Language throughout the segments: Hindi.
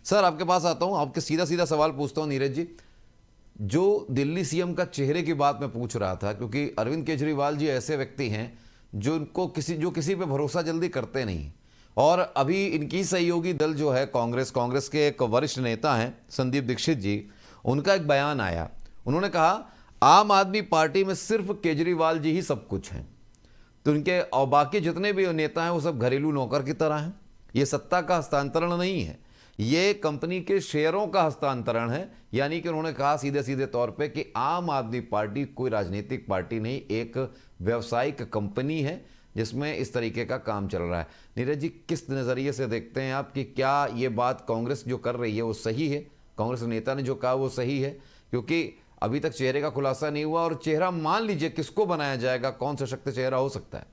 सर आपके पास आता हूं, आपके सीधा सीधा सवाल पूछता हूं नीरज जी। जो दिल्ली सीएम का चेहरे की बात मैं पूछ रहा था, क्योंकि अरविंद केजरीवाल जी ऐसे व्यक्ति हैं जो किसी पे भरोसा जल्दी करते नहीं। और अभी इनकी सहयोगी दल जो है कांग्रेस के एक वरिष्ठ नेता हैं संदीप दीक्षित जी, उनका एक बयान आया। उन्होंने कहा आम आदमी पार्टी में सिर्फ केजरीवाल जी ही सब कुछ हैं, तो इनके और बाकी जितने भी नेता हैं वो सब घरेलू नौकर की तरह हैं। ये सत्ता का हस्तांतरण नहीं है, ये कंपनी के शेयरों का हस्तांतरण है। यानी कि उन्होंने कहा सीधे सीधे तौर पे कि आम आदमी पार्टी कोई राजनीतिक पार्टी नहीं, एक व्यवसायिक कंपनी है जिसमें इस तरीके का काम चल रहा है। नीरज जी, किस नज़रिए से देखते हैं आप कि क्या ये बात कांग्रेस जो कर रही है वो सही है? कांग्रेस नेता ने जो कहा वो सही है? क्योंकि अभी तक चेहरे का खुलासा नहीं हुआ, और चेहरा मान लीजिए किसको बनाया जाएगा, कौन सा शक्ति चेहरा हो सकता है?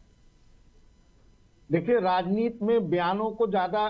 देखिए, राजनीति में बयानों को ज्यादा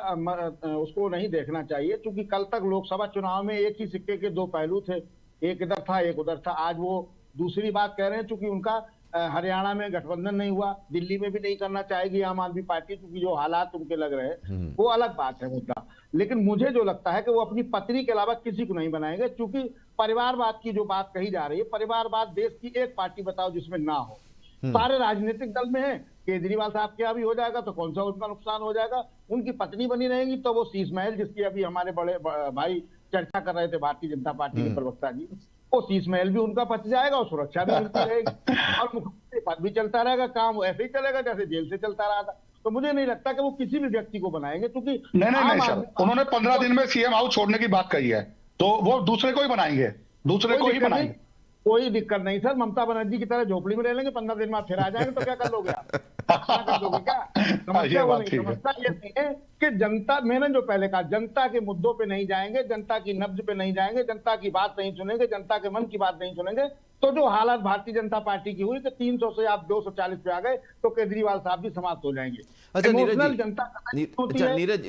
उसको नहीं देखना चाहिए, क्योंकि कल तक लोकसभा चुनाव में एक ही सिक्के के दो पहलू थे, एक इधर था एक उधर था। आज वो दूसरी बात कह रहे हैं, चूंकि उनका हरियाणा में गठबंधन नहीं हुआ, दिल्ली में भी नहीं करना चाहेगी आम आदमी पार्टी, क्योंकि जो हालात उनके लग रहे हैं वो अलग बात है मुद्दा। लेकिन मुझे जो लगता है कि वो अपनी पत्नी के अलावा किसी को नहीं बनाएंगे, क्योंकि परिवारवाद की जो बात कही जा रही है, परिवारवाद देश की एक पार्टी बताओ जिसमें ना हो। सारे राजनीतिक दल में है, केजरीवाल साहब के यहाँ भी हो जाएगा तो कौन सा उनका नुकसान हो जाएगा। उनकी पत्नी बनी रहेगी तो वो शीश महल, जिसकी अभी हमारे बड़े भाई चर्चा कर रहे थे, भारतीय जनता पार्टी के प्रवक्ता जी, वो शीश महल भी उनका पच जाएगा और सुरक्षा भी मिलती रहेगी और मुख्यमंत्री पद भी चलता रहेगा। काम ऐसे ही चलेगा जैसे जेल से चलता रहा था। तो मुझे नहीं लगता कि वो किसी भी व्यक्ति को बनाएंगे, क्योंकि नहीं नहीं नहीं सर, उन्होंने 15 दिन में सीएम हाउस छोड़ने की बात कही है, तो वो दूसरे को ही बनाएंगे, दूसरे को ही बनाएंगे। कोई दिक्कत नहीं सर, ममता बनर्जी की तरह झोपड़ी में रह लेंगे, 15 दिन बाद फिर आ जाएंगे, तो क्या कर लोगे आप? क्या कर लोगे? क्या समस्या? वो नहीं, समस्या ये नहीं है कि जनता, मैंने जो पहले कहा, जनता के मुद्दों पे नहीं जाएंगे, जनता की नब्ज पे नहीं जाएंगे, जनता की बात नहीं सुनेंगे, जनता के मन की बात नहीं सुनेंगे। तो जो हालत भारतीय जनता पार्टी की हुई कि 300 से आप 240 पे आ गए, तो केजरीवाल साहब भी समाप्त हो जाएंगे। अच्छा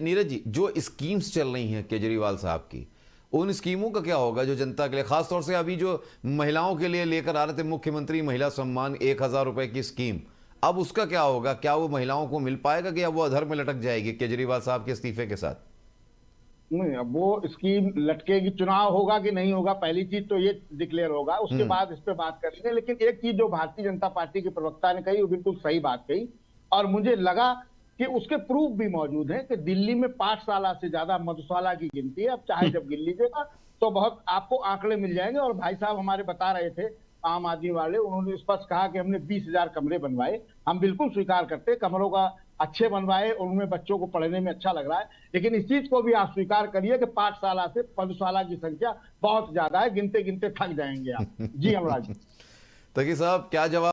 नीरज जी, जो स्कीम्स चल रही हैं केजरीवाल साहब की, उन स्कीमों का क्या होगा जो जनता के लिए, खासतौर से अभी जो महिलाओं के लिए लेकर आ रहे थे मुख्यमंत्री महिला सम्मान 1000 रुपए की स्कीम, अब उसका क्या होगा? क्या वो महिलाओं को मिल पाएगा कि अब वो अधर में लटक जाएगी केजरीवाल साहब के इस्तीफे के साथ? नहीं, अब वो स्कीम लटकेगी। चुनाव होगा कि नहीं होगा, पहली चीज तो ये डिक्लेयर होगा, उसके बाद इस पे बात करेंगे। लेकिन एक चीज जो भारतीय जनता पार्टी के प्रवक्ता ने कही, वो बिल्कुल सही बात कही, और मुझे लगा कि उसके प्रूफ भी मौजूद है कि दिल्ली में पाठशाला से ज्यादा मधुशाला की गिनती है। अब चाहे जब गिन लीजिएगा तो बहुत आपको आंकड़े मिल जाएंगे। और भाई साहब हमारे बता रहे थे आम आदमी वाले, उन्होंने स्पष्ट कहा कि हमने 20,000 कमरे बनवाए। हम बिल्कुल स्वीकार करते हैं, कमरों का अच्छे बनवाए, उनमें बच्चों को पढ़ने में अच्छा लग रहा है। लेकिन इस चीज को भी आप स्वीकार करिए कि पाठशाला से मधुशाला की संख्या बहुत ज्यादा है, गिनते गिनते थक जाएंगे आप। जी हमराज। तकी साहब, क्या जवाब